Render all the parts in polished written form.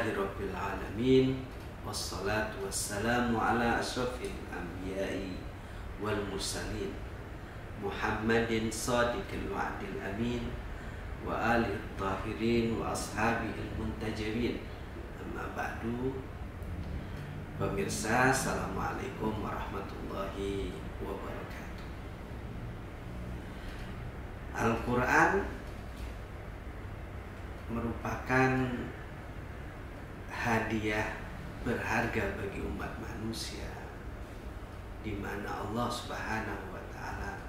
Alhamdulillahirrabbilalamin. Wassalatu wassalamu ala ashrafil anbiya'i wal mursalin Muhammadin sadiqil wa'dil amin wa alihi tahirin wa ashabihil muntajabin. Amma ba'du. Pemirsa, assalamualaikum warahmatullahi wabarakatuh. Al-Quran merupakan hadiah berharga bagi umat manusia, di mana Allah Subhanahu wa Ta'ala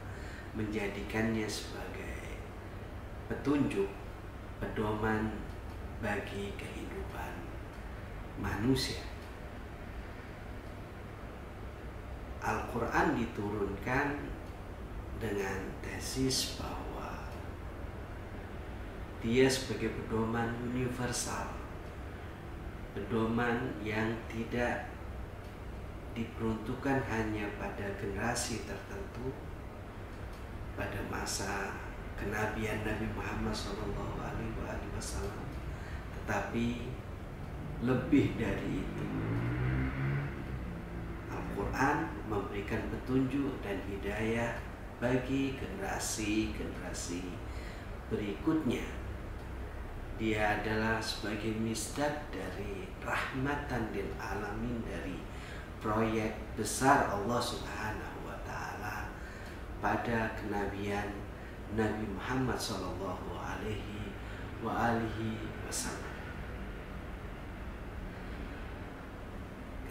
menjadikannya sebagai petunjuk, pedoman bagi kehidupan manusia. Al-Quran diturunkan dengan tesis bahwa dia sebagai pedoman universal, pedoman yang tidak diperuntukkan hanya pada generasi tertentu, pada masa kenabian Nabi Muhammad SAW, tetapi lebih dari itu. Al-Quran memberikan petunjuk dan hidayah bagi generasi-generasi berikutnya. Dia adalah sebagai misdak dari rahmatan lil alamin, dari proyek besar Allah Subhanahu wa Ta'ala pada kenabian Nabi Muhammad sallallahu alaihi wasallam.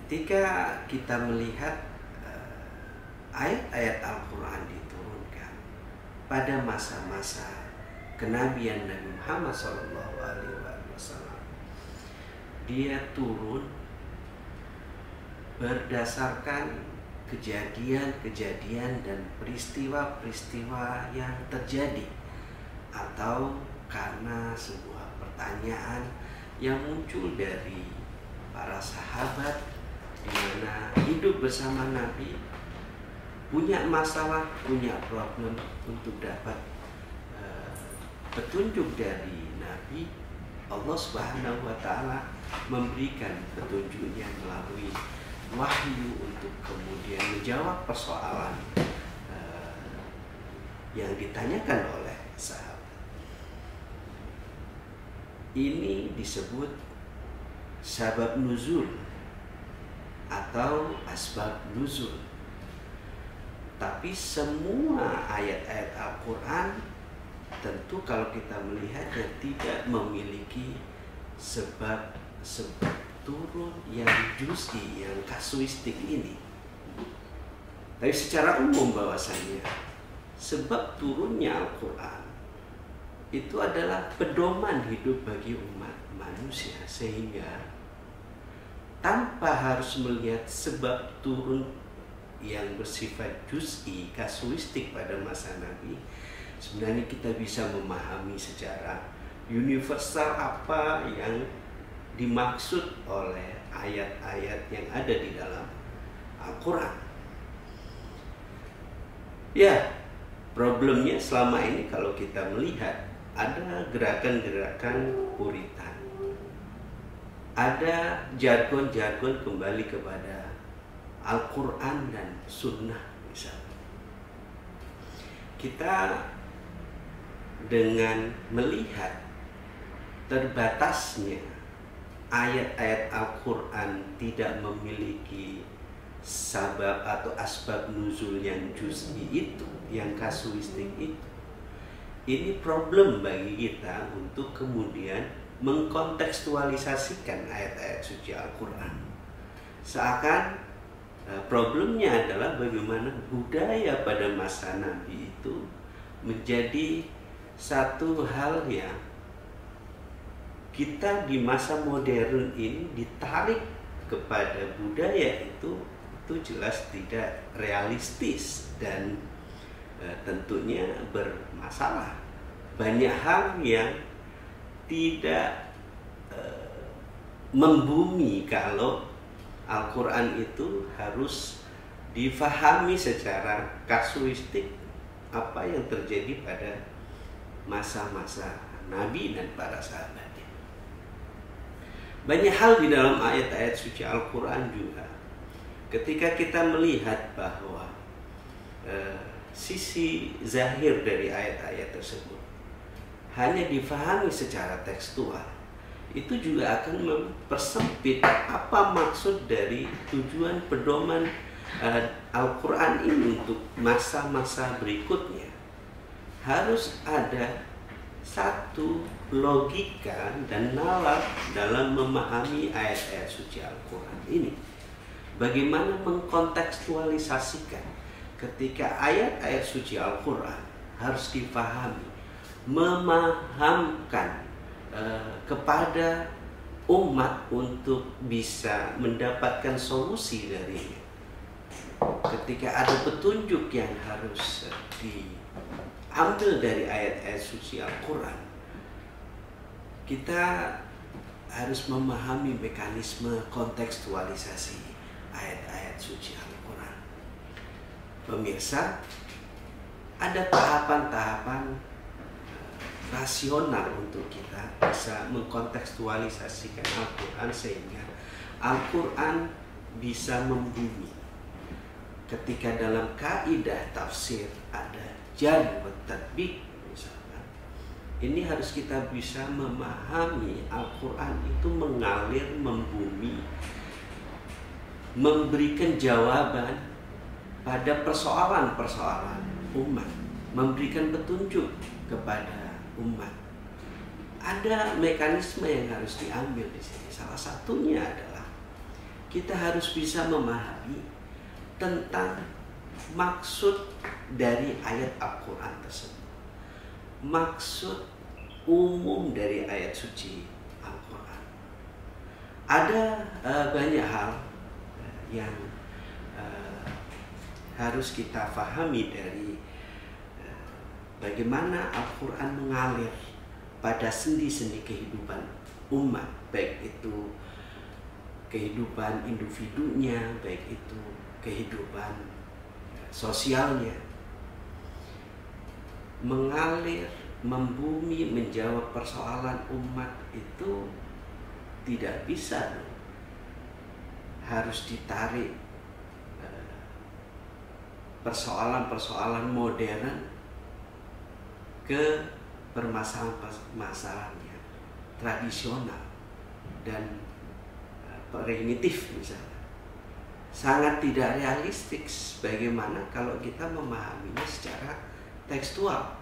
Ketika kita melihat ayat-ayat Al-Quran diturunkan pada masa-masa kenabian Nabi Muhammad SAW, dia turun berdasarkan kejadian-kejadian dan peristiwa-peristiwa yang terjadi, atau karena sebuah pertanyaan yang muncul dari para sahabat, di mana hidup bersama Nabi, punya masalah, punya problem. Untuk dapat petunjuk dari Nabi, Allah Subhanahu wa Ta'ala memberikan petunjuknya melalui wahyu untuk kemudian menjawab persoalan yang ditanyakan oleh sahabat. Ini disebut sabab nuzul atau asbab nuzul. Tapi semua ayat-ayat Al-Quran tentu kalau kita melihatnya tidak memiliki sebab turun yang juz'i, yang kasuistik ini. Tapi secara umum bahwasanya sebab turunnya Al-Quran itu adalah pedoman hidup bagi umat manusia, sehingga tanpa harus melihat sebab turun yang bersifat juz'i, kasuistik pada masa Nabi, sebenarnya kita bisa memahami secara universal apa yang dimaksud oleh ayat-ayat yang ada di dalam Al-Quran. Ya, problemnya selama ini kalau kita melihat ada gerakan-gerakan puritan, ada jargon-jargon kembali kepada Al-Quran dan Sunnah misalnya. Kita dengan melihat terbatasnya ayat-ayat Al-Quran tidak memiliki sabab atau asbab nuzul yang juz'i itu, yang kasuistik itu, ini problem bagi kita untuk kemudian mengkontekstualisasikan ayat-ayat suci Al-Quran. Seakan problemnya adalah bagaimana budaya pada masa Nabi itu menjadi satu hal yang kita di masa modern ini ditarik kepada budaya itu jelas tidak realistis dan tentunya bermasalah. Banyak hal yang tidak membumi kalau Al-Quran itu harus difahami secara kasuistik apa yang terjadi pada masa-masa Nabi dan para sahabatnya. Banyak hal di dalam ayat-ayat suci Al-Quran juga, ketika kita melihat bahwa sisi zahir dari ayat-ayat tersebut hanya difahami secara tekstual, itu juga akan mempersempit apa maksud dari tujuan pedoman Al-Quran ini untuk masa-masa berikutnya. Harus ada satu logika dan nalar dalam memahami ayat-ayat suci Al-Quran ini. Bagaimana mengkontekstualisasikan ketika ayat-ayat suci Al-Quran harus dipahami, memahamkan kepada umat untuk bisa mendapatkan solusi darinya. Ketika ada petunjuk yang harus diambil dari ayat-ayat suci Al-Quran, kita harus memahami mekanisme kontekstualisasi ayat-ayat suci Al-Quran. Pemirsa, ada tahapan-tahapan rasional untuk kita bisa mengkontekstualisasikan Al-Quran sehingga Al-Quran bisa membumi. Ketika dalam kaidah tafsir ada jar wa tatbik misalkan, ini harus kita bisa memahami Al-Quran itu mengalir, membumi, memberikan jawaban pada persoalan-persoalan umat, memberikan petunjuk kepada umat. Ada mekanisme yang harus diambil di sini. Salah satunya adalah kita harus bisa memahami tentang maksud dari ayat Al-Quran tersebut, maksud umum dari ayat suci Al-Quran. Ada banyak hal yang harus kita pahami dari bagaimana Al-Quran mengalir pada sendi-sendi kehidupan umat, baik itu kehidupan individunya, baik itu kehidupan sosialnya. Mengalir, membumi, menjawab persoalan umat itu tidak bisa, harus ditarik persoalan-persoalan modern ke permasalahan-permasalahannya tradisional dan primitif misalnya. Sangat tidak realistik bagaimana kalau kita memahaminya secara tekstual.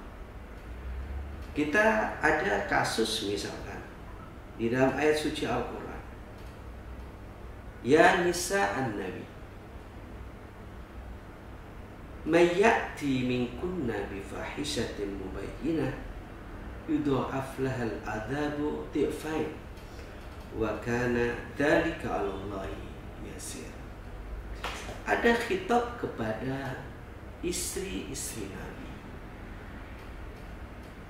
Kita ada kasus misalkan di dalam ayat suci Al-Quran, ya nisa an-nabi may ya'ti minkunna bifahishatin mubayyinah yudha'af lahal adzabu dhi'fain wa kana dzalika 'ala Allahi yasir. Ada khitab kepada istri-istri Nabi.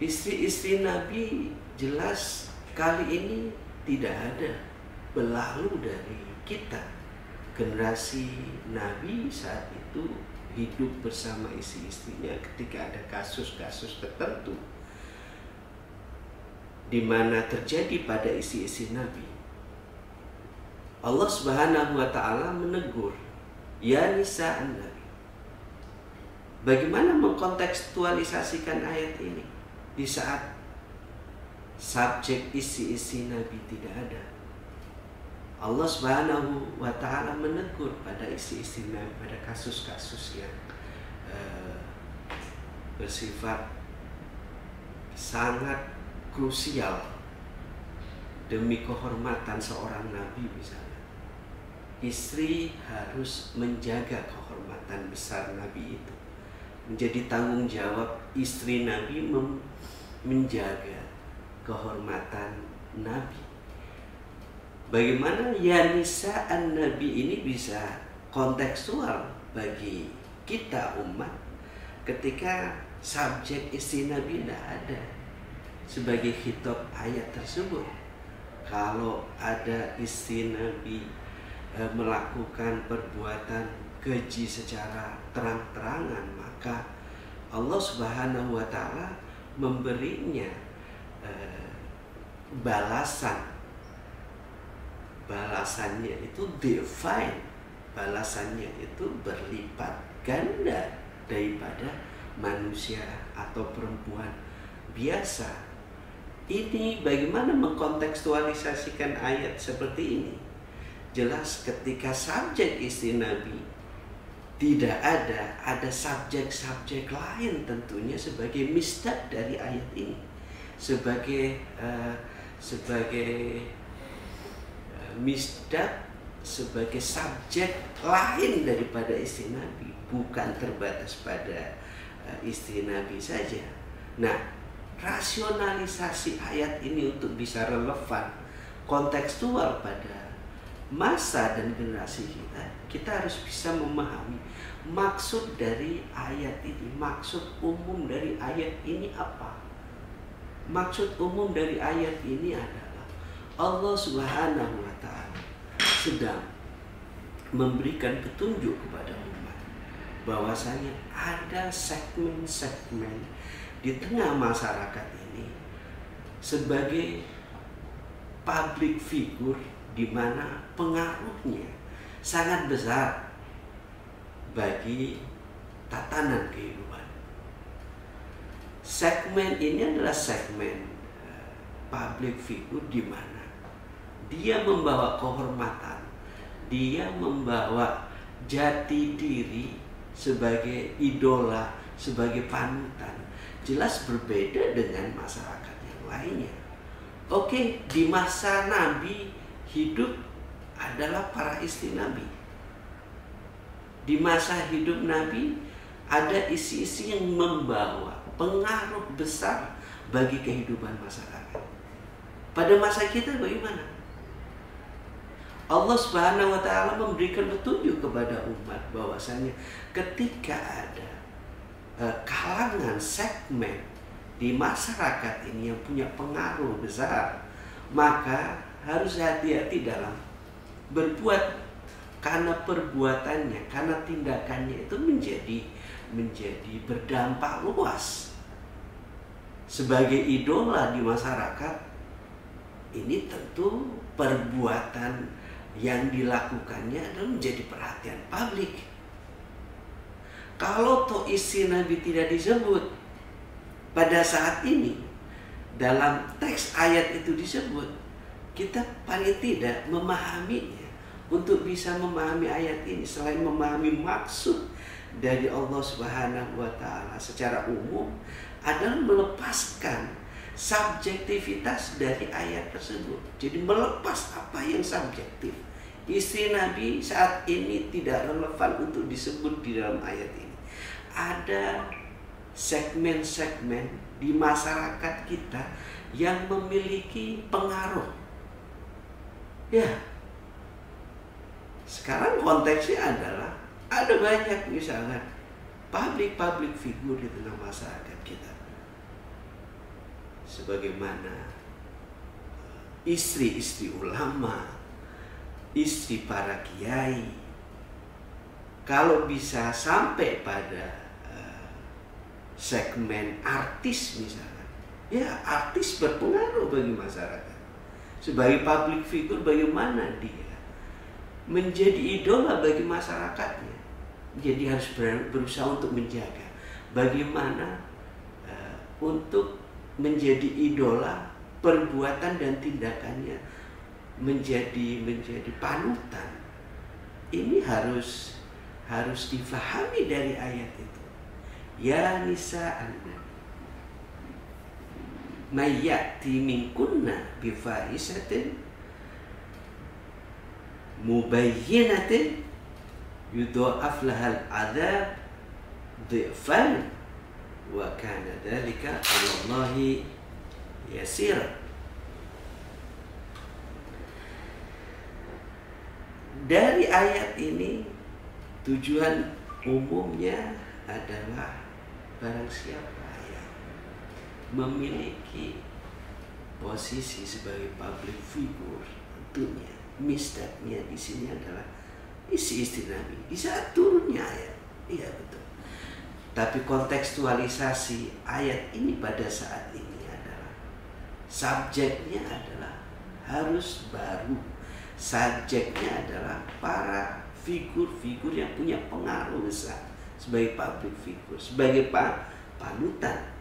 Istri-istri Nabi jelas kali ini tidak ada berlalu dari kita. Generasi Nabi saat itu hidup bersama istri-istrinya ketika ada kasus-kasus tertentu di mana terjadi pada istri-istri Nabi. Allah Subhanahu wa taala menegur, ya nisa an-nabi. Bagaimana mengkontekstualisasikan ayat ini di saat subjek istri-istri Nabi tidak ada? Allah Subhanahu wa taala menegur pada istri-istri Nabi pada kasus-kasus yang bersifat sangat krusial demi kehormatan seorang nabi misalnya. Istri harus menjaga kehormatan besar nabi itu. Menjadi tanggung jawab istri nabi menjaga kehormatan nabi. Bagaimana ya nisa an-nabi ini bisa kontekstual bagi kita umat ketika subjek istri nabi tidak ada sebagai khitab ayat tersebut. Kalau ada istri nabi melakukan perbuatan keji secara terang-terangan, maka Allah Subhanahu wa taala memberinya balasan balasannya itu divine, balasannya itu berlipat ganda daripada manusia atau perempuan biasa. Ini bagaimana mengkontekstualisasikan ayat seperti ini? Jelas ketika subjek istri Nabi tidak ada subjek-subjek lain tentunya sebagai misdaq dari ayat ini, sebagai misdaq, sebagai subjek lain daripada istri Nabi, bukan terbatas pada istri Nabi saja. Nah, rasionalisasi ayat ini untuk bisa relevan, kontekstual pada masa dan generasi kita harus bisa memahami maksud dari ayat ini. Maksud umum dari ayat ini apa? Maksud umum dari ayat ini adalah Allah Subhanahu wa Ta'ala sedang memberikan petunjuk kepada umat bahwasanya ada segmen-segmen di tengah masyarakat ini sebagai public figure di mana pengaruhnya sangat besar bagi tatanan kehidupan. Segmen ini adalah segmen public figure di mana dia membawa kehormatan, dia membawa jati diri sebagai idola, sebagai panutan. Jelas berbeda dengan masyarakat yang lainnya. Oke, di masa Nabi hidup adalah para istri Nabi. Di masa hidup Nabi ada isi-isi yang membawa pengaruh besar bagi kehidupan masyarakat. Pada masa kita bagaimana? Allah Subhanahu wa Ta'ala memberikan petunjuk kepada umat bahwasanya ketika ada kalangan segmen di masyarakat ini yang punya pengaruh besar, maka harus hati-hati dalam berbuat, karena perbuatannya, karena tindakannya itu menjadi berdampak luas. Sebagai idola di masyarakat ini tentu perbuatan yang dilakukannya adalah menjadi perhatian publik. Kalau toh isi Nabi tidak disebut pada saat ini, dalam teks ayat itu disebut, kita paling tidak memahaminya. Untuk bisa memahami ayat ini, selain memahami maksud dari Allah Subhanahu wa Ta'ala secara umum, adalah melepaskan subjektivitas dari ayat tersebut. Jadi melepas apa yang subjektif. Istri Nabi saat ini tidak relevan untuk disebut di dalam ayat ini. Ada segmen-segmen di masyarakat kita yang memiliki pengaruh. Ya, sekarang konteksnya adalah ada banyak misalnya public figure di tengah masyarakat kita. Sebagaimana istri-istri ulama, istri para kiai, kalau bisa sampai pada segmen artis misalnya, ya artis berpengaruh bagi masyarakat. Sebagai public figure, bagaimana dia menjadi idola bagi masyarakatnya. Jadi harus berusaha untuk menjaga bagaimana untuk menjadi idola, perbuatan dan tindakannya menjadi panutan. Ini harus difahami dari ayat itu. Ya nisa Nabi, may ya'ti minkunna bifahishatin mubayyinatin yudha'af lahal adzab dhifan wa kana dzalika 'ala Allahi yasir. Dari ayat ini tujuan umumnya adalah barang siapa yang memiliki posisi sebagai public figure, tentunya misdaqnya di sini adalah istri Nabi di saat turunnya ayat. Iya betul. Tapi kontekstualisasi ayat ini pada saat ini adalah subjeknya adalah harus baru subjeknya adalah para figur-figur yang punya pengaruh besar sebagai public figure, sebagai panutan.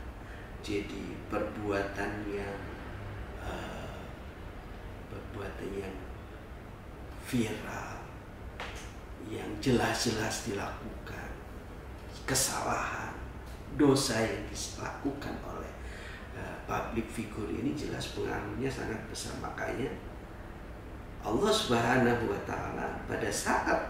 Jadi perbuatan yang viral, yang jelas-jelas dilakukan, kesalahan, dosa yang dilakukan oleh public figure ini jelas pengaruhnya sangat besar. Makanya Allah Subhanahu wa Ta'ala pada saat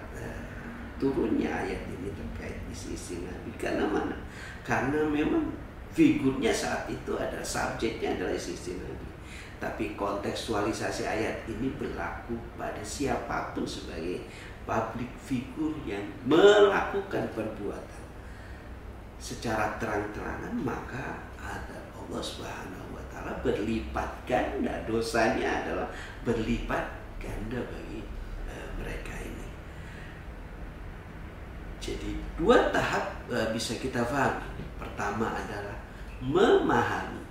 turunnya ayat ini terkait isi-isi Nabi, karena mana? Karena memang figurnya saat itu ada, subjeknya adalah isi-isi Nabi. Tapi kontekstualisasi ayat ini berlaku pada siapapun sebagai public figure yang melakukan perbuatan secara terang-terangan, maka ada Allah Subhanahu wa Ta'ala berlipat ganda, dosanya adalah berlipat ganda bagi mereka ini. Jadi dua tahap bisa kita pahami. Pertama adalah memahami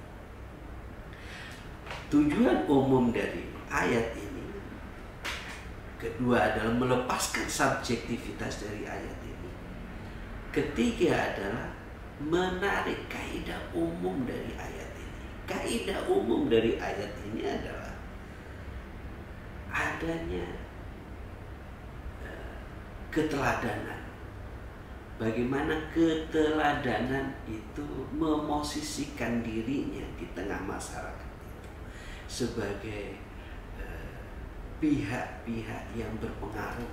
tujuan umum dari ayat ini. Kedua adalah melepaskan subjektivitas dari ayat ini. Ketiga adalah menarik kaidah umum dari ayat ini. Kaidah umum dari ayat ini adalah adanya keteladanan. Bagaimana keteladanan itu memosisikan dirinya di tengah masyarakat itu sebagai pihak-pihak yang berpengaruh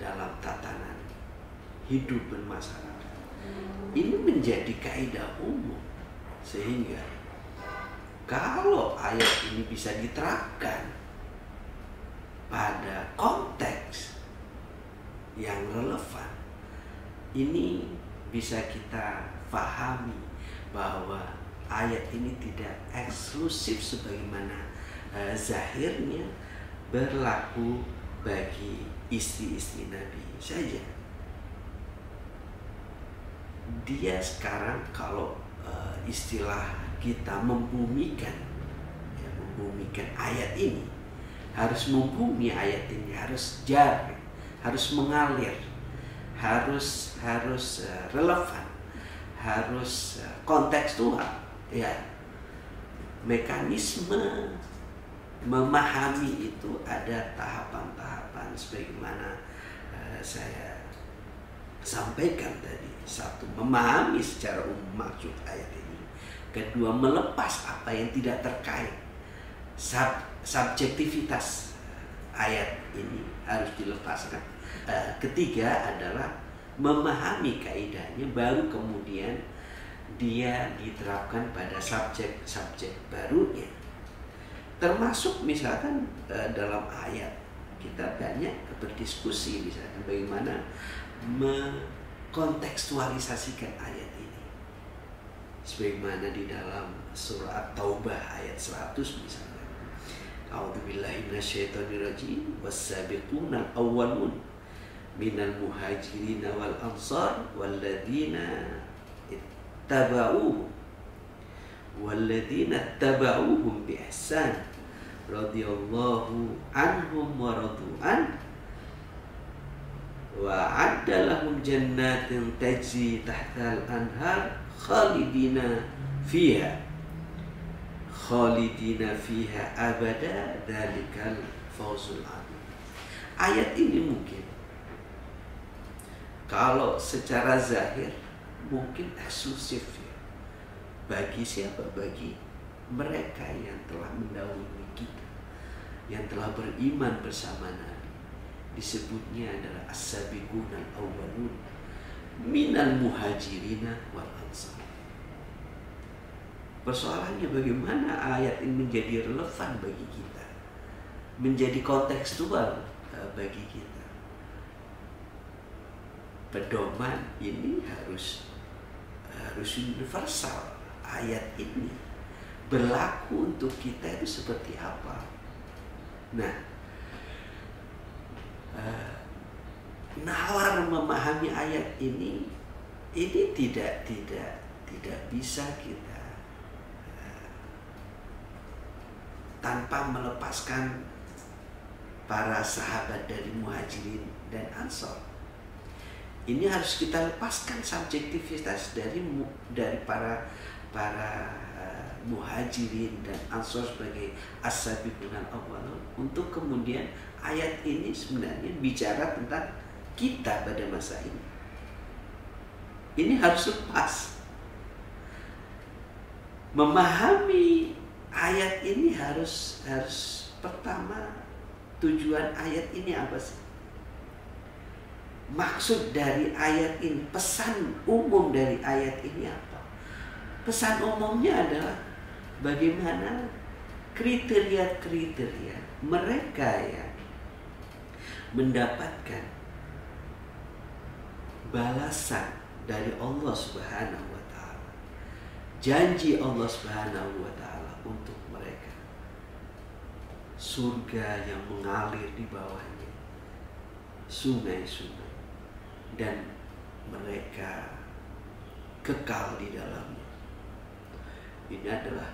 dalam tatanan hidup bermasyarakat. Ini menjadi kaidah umum, sehingga kalau ayat ini bisa diterapkan pada konteks yang relevan, ini bisa kita pahami bahwa ayat ini tidak eksklusif sebagaimana zahirnya berlaku bagi istri-istri Nabi saja. Dia sekarang kalau istilah kita membumikan ayat ini, harus membumi ayat ini, harus jari, harus mengalir, harus relevan, harus kontekstual. Ya, mekanisme memahami itu ada tahapan-tahapan sebagaimana saya sampaikan tadi. Satu, memahami secara umum maksud ayat ini. Kedua, melepas apa yang tidak terkait. Subjektivitas ayat ini harus dilepaskan. Ketiga adalah memahami kaidahnya, baru kemudian dia diterapkan pada subjek-subjek barunya. Termasuk misalkan dalam ayat kita banyak berdiskusi misalkan bagaimana mengkontekstualisasikan ayat ini. Sebagaimana di dalam surah Taubah ayat 100 misalnya. A'udzubillahi minasyaitonirrajim was-sabiqunal awwalun minal muhajirin wal ansar walladzina ittaba'uhum bi ihsan radhiyallahu anhum wa radu an wa 'adda lahum jannatin tajri tahtal anhar khalidina fiha abada dzalikal fawzul 'adzim. Ayat ini mungkin kalau secara zahir mungkin eksklusif ya. Bagi siapa? Bagi mereka yang telah mendahului kita, yang telah beriman bersama Nabi. Disebutnya adalah as-sabiqunal awwalun minal muhajirina wal ansar. Persoalannya bagaimana ayat ini menjadi relevan bagi kita, menjadi kontekstual bagi kita. Pedoman ini harus universal. Ayat ini berlaku untuk kita itu seperti apa? Nah, nalar memahami ayat ini tidak bisa kita tanpa melepaskan para sahabat dari Muhajirin dan Ansor. Ini harus kita lepaskan subjektivitas dari para Muhajirin dan Ansor sebagai as-sabiqun al-awwalun, untuk kemudian ayat ini sebenarnya bicara tentang kita pada masa ini. Ini harus lepas. Memahami ayat ini harus pertama, tujuan ayat ini apa sih? Maksud dari ayat ini, pesan umum dari ayat ini apa? Pesan umumnya adalah bagaimana kriteria-kriteria mereka yang mendapatkan balasan dari Allah Subhanahu wa Ta'ala, janji Allah Subhanahu wa Ta'ala untuk mereka, surga yang mengalir di bawahnya sungai-sungai, dan mereka kekal di dalamnya. Ini adalah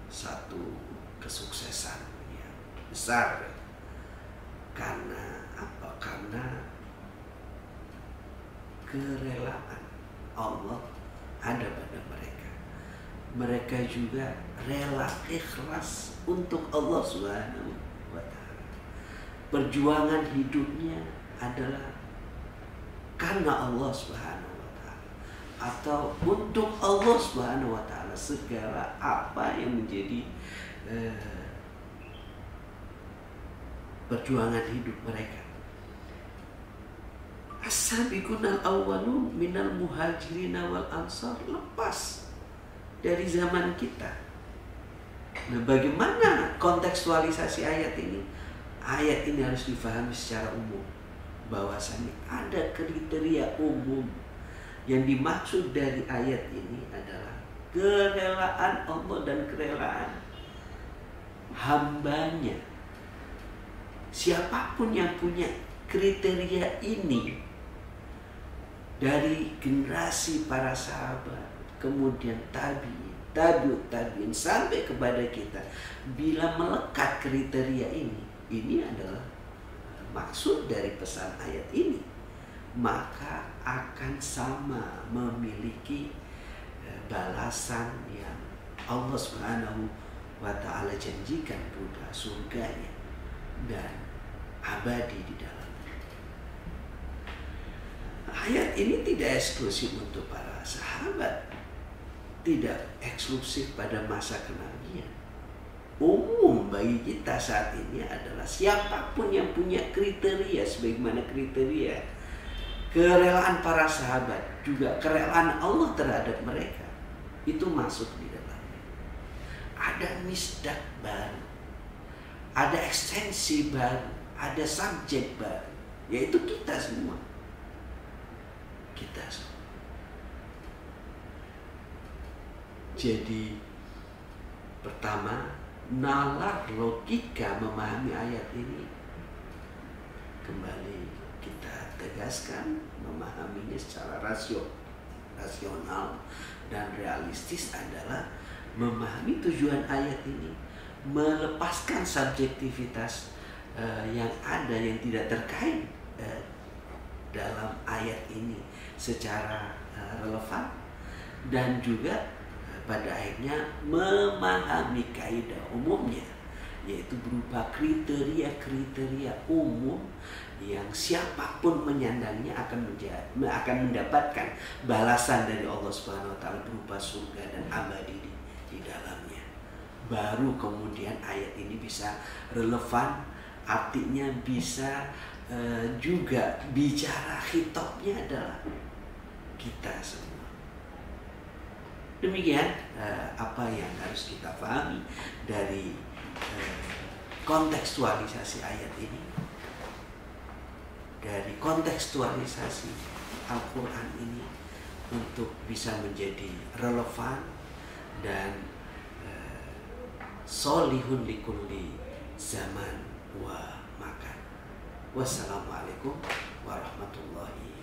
satu kesuksesan yang besar. Karena apa? Karena kerelaan Allah ada pada mereka. Mereka juga rela ikhlas untuk Allah Subhanahu wa Ta'ala. Perjuangan hidupnya adalah karena Allah Subhanahu wa Ta'ala, atau untuk Allah Subhanahu wa Ta'ala, segala apa yang menjadi perjuangan hidup mereka. As-sabiqun al-awwalun minal muhajirin wal ansar, lepas dari zaman kita. Nah, bagaimana kontekstualisasi ayat ini? Ayat ini harus difahami secara umum, bahwasanya ada kriteria umum. Yang dimaksud dari ayat ini adalah kerelaan Allah dan kerelaan hambanya. Siapapun yang punya kriteria ini, dari generasi para sahabat, kemudian tabi'ut tabi'in sampai kepada kita, bila melekat kriteria ini adalah maksud dari pesan ayat ini, maka akan sama memiliki balasan yang Allah Subhanahu wa Ta'ala janjikan, berupa surganya dan abadi di dalamnya. Ayat ini tidak eksklusif untuk para sahabat, tidak eksklusif pada masa kenabian. Umum bagi kita saat ini adalah siapapun yang punya kriteria, sebagaimana kriteria kerelaan para sahabat, juga kerelaan Allah terhadap mereka, itu masuk di dalamnya. Ada misdak baru, ada ekstensi baru, ada subjek baru, yaitu kita semua. Kita semua. Jadi pertama, nalar logika memahami ayat ini, kembali kita tegaskan, memahaminya secara rasional dan realistis adalah memahami tujuan ayat ini, melepaskan subjektivitas yang ada, yang tidak terkait dalam ayat ini secara relevan, dan juga pada akhirnya memahami kaidah umumnya, yaitu berupa kriteria-kriteria umum yang siapapun menyandangnya akan mendapatkan balasan dari Allah Subhanahu wa Ta'ala berupa surga dan abadi di dalamnya. Baru kemudian ayat ini bisa relevan, artinya bisa juga bicara, khitabnya adalah kita semua. Demikian apa yang harus kita pahami dari kontekstualisasi ayat ini, dari kontekstualisasi Al-Quran ini, untuk bisa menjadi relevan dan solihun likulli zaman wa makan. Wassalamualaikum warahmatullahi